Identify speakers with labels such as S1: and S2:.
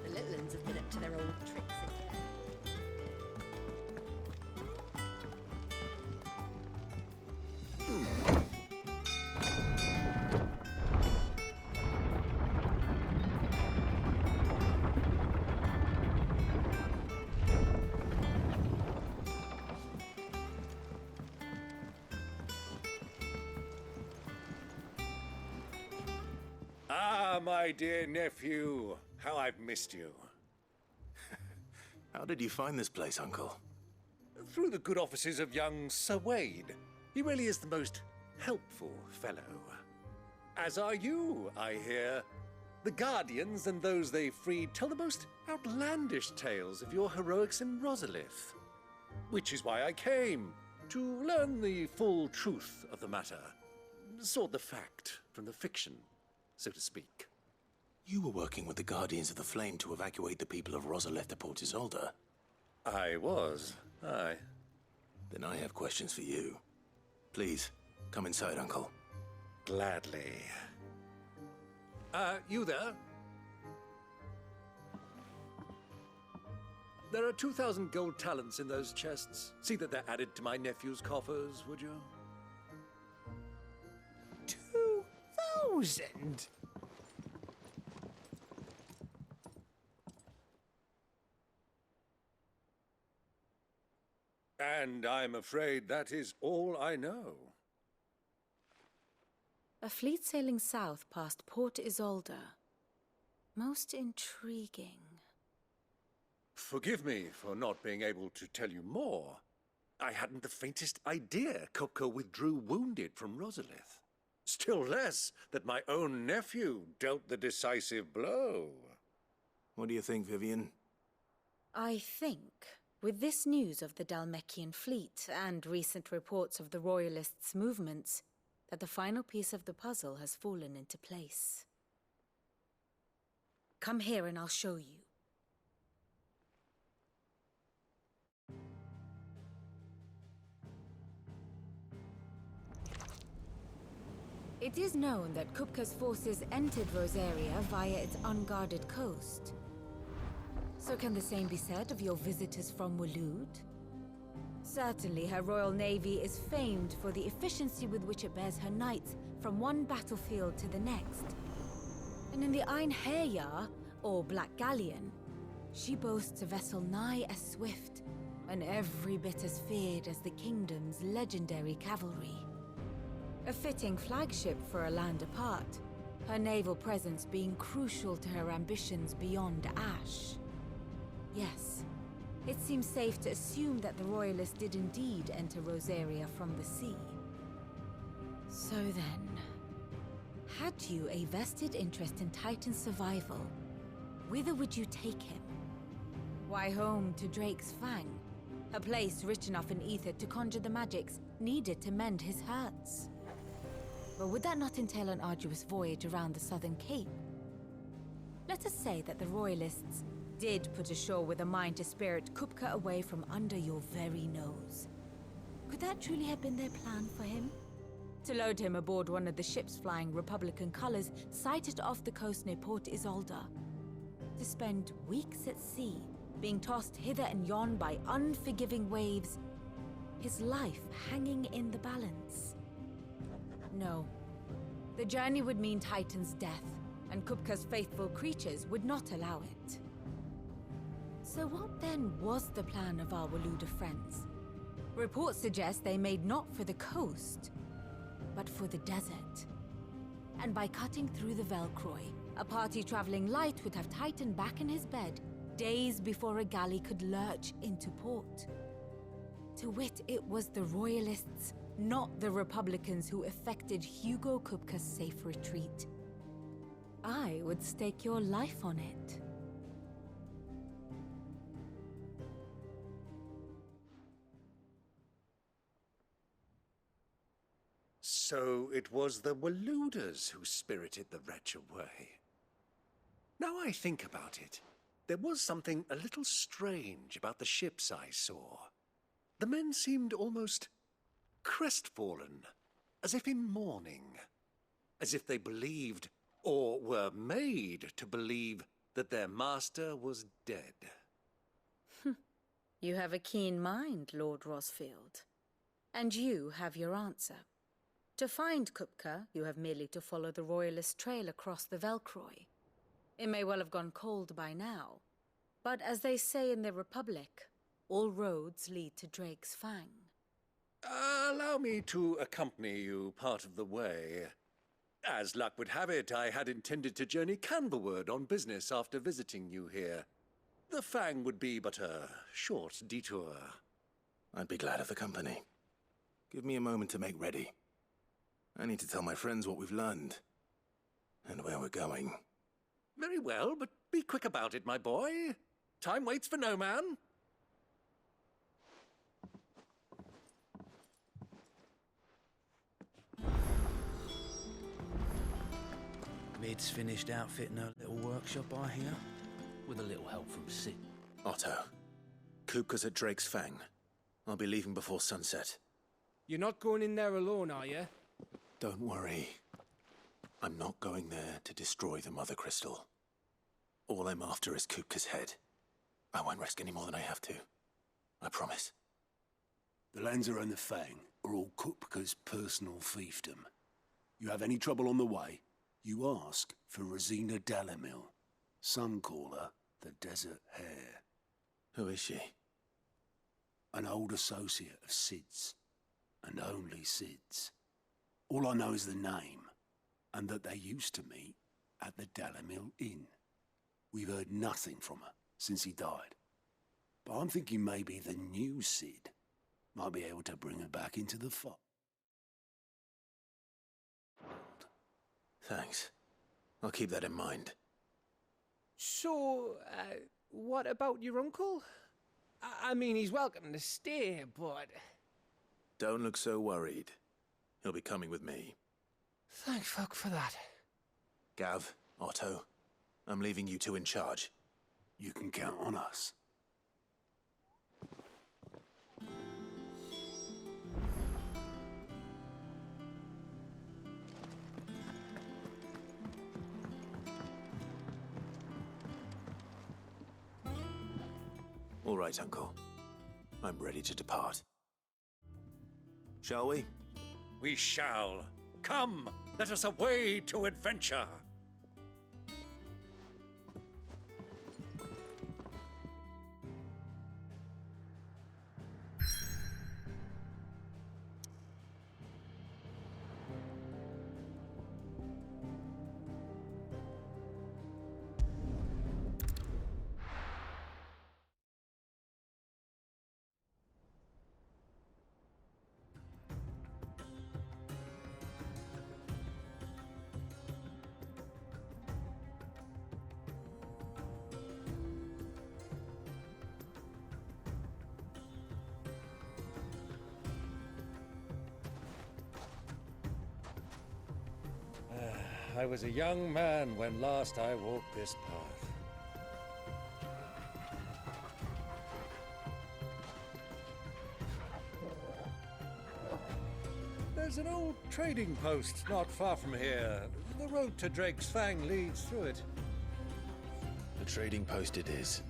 S1: The little ones have been up to their old tricks again.
S2: Ah, my dear nephew, how I've missed you.
S3: How did you find this place, Uncle?
S2: Through the good offices of young Sir Wade. He really is the most helpful fellow. As are you, I hear. The Guardians and those they freed tell the most outlandish tales of your heroics in Rosalith. Which is why I came, to learn the full truth of the matter. Sort the fact from the fiction, so to speak.
S3: You were working with the Guardians of the Flame to evacuate the people of Rosalith to Port Isolde.
S2: I was, aye.
S3: Then I have questions for you. Please, come inside, Uncle.
S2: Gladly. You there? There are 2,000 gold talents in those chests. See that they're added to my nephew's coffers, would you?
S4: 2,000?
S2: And I'm afraid that is all I know.
S5: A fleet sailing south past Port Isolde. Most intriguing.
S2: Forgive me for not being able to tell you more. I hadn't the faintest idea Kopko withdrew wounded from Rosalith. Still less that my own nephew dealt the decisive blow.
S3: What do you think, Vivian?
S5: I think, with this news of the Dalmekian fleet and recent reports of the Royalists' movements, that the final piece of the puzzle has fallen into place. Come here and I'll show you. It is known that Kupka's forces entered Rosaria via its unguarded coast. So can the same be said of your visitors from Waloed? Certainly her Royal Navy is famed for the efficiency with which it bears her knights from one battlefield to the next. And in the Einherjar, or Black Galleon, she boasts a vessel nigh as swift and every bit as feared as the kingdom's legendary cavalry. A fitting flagship for a land apart, her naval presence being crucial to her ambitions beyond Ash. Yes, it seems safe to assume that the Royalists did indeed enter Rosaria from the sea. So then, had you a vested interest in Titan's survival, whither would you take him? Why, home to Drake's Fang, a place rich enough in ether to conjure the magics needed to mend his hurts. But would that not entail an arduous voyage around the southern cape? Let us say that the Royalists did put ashore with a mind to spirit Kupka away from under your very nose. Could that truly have been their plan for him? To load him aboard one of the ships flying Republican colors sighted off the coast near Port Isolde. To spend weeks at sea, being tossed hither and yon by unforgiving waves, his life hanging in the balance. No. The journey would mean Titan's death, and Kupka's faithful creatures would not allow it. So what then was the plan of our Waloed friends? Reports suggest they made not for the coast, but for the desert. And by cutting through the Velcroy, a party traveling light would have Titan back in his bed days before a galley could lurch into port. To wit, it was the Royalists, not the Republicans, who effected Hugo Kupka's safe retreat. I would stake your life on it.
S2: So it was the Waloeders who spirited the wretch away. Now I think about it, there was something a little strange about the ships I saw. The men seemed almost crestfallen, as if in mourning, as if they believed, or were made to believe, that their master was dead.
S5: You have a keen mind, Lord Rosfield. And you have your answer. To find Kupka, you have merely to follow the Royalist trail across the Velcroy. It may well have gone cold by now, but as they say in the Republic, all roads lead to Drake's Fang.
S2: Allow me to accompany you part of the way. As luck would have it, I had intended to journey Canberward on business after visiting you here. The Fang would be but a short detour.
S3: I'd be glad of the company. Give me a moment to make ready. I need to tell my friends what we've learned. And where we're going.
S2: Very well, but be quick about it, my boy. Time waits for no man.
S4: Mid's finished outfitting her little workshop, I hear. With a little help from Sid.
S3: Otto, Kupka's at Drake's Fang. I'll be leaving before sunset.
S6: You're not going in there alone, are you?
S3: Don't worry. I'm not going there to destroy the Mother Crystal. All I'm after is Kupka's head. I won't risk any more than I have to. I promise.
S7: The Lanza and the Fang are all Kupka's personal fiefdom. You have any trouble on the way, you ask for Rosina Dalamil. Some call her the Desert Hare.
S3: Who is she?
S7: An old associate of Sid's, and only Sid's. All I know is the name, and that they used to meet at the Dalamil Inn. We've heard nothing from her since he died. But I'm thinking maybe the new Sid might be able to bring her back into the fold.
S3: Thanks. I'll keep that in mind.
S6: So, what about your uncle? I mean, he's welcome to stay, but...
S3: Don't look so worried. He'll be coming with me.
S6: Thank fuck for that.
S3: Gav, Otto, I'm leaving you two in charge.
S7: You can count on us.
S3: All right, Uncle. I'm ready to depart. Shall we?
S2: We shall. Come, let us away to adventure. I was a young man when last I walked this path. There's an old trading post not far from here. The road to Drake's Fang leads through it.
S3: The trading post it is.